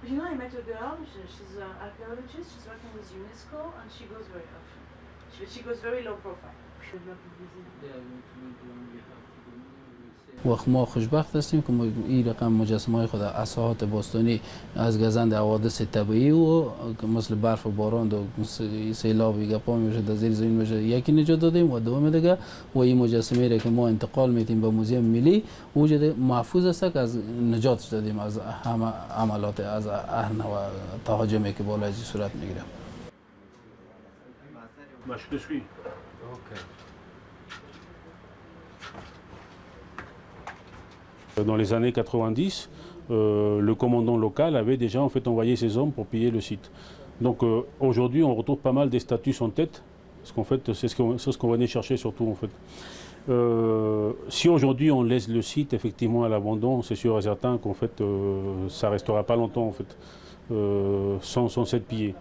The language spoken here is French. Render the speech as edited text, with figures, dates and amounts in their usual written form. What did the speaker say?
You know, I met a girl, she's an archaeologist, she's working with UNESCO, and she goes very often. She goes very low profile. وقت ما خوشبخت هستیم که این رقم مجسمه های خود اساحات باستانی از گزند حوادث طبیعی و مثل برف و باران و سیلاب و گپا میشه در زیر زمین میشه یکی نجات دادیم و دوم دیگه و این مجسمه را که ما انتقال میتیم به موزیم ملی وجود محفوظ است که از نجاتش دادیم از همه عملات از اهن و تهاجمی که بالای صورت میگیره. Dans les années 90, le commandant local avait déjà en fait envoyé ses hommes pour piller le site. Donc aujourd'hui, on retrouve pas mal des statues sans tête, parce qu'en fait, c'est ce qu'on venait chercher surtout en fait. Si aujourd'hui on laisse le site effectivement à l'abandon, c'est sûr et certain qu'en fait, ça restera pas longtemps en fait, sans être pillé.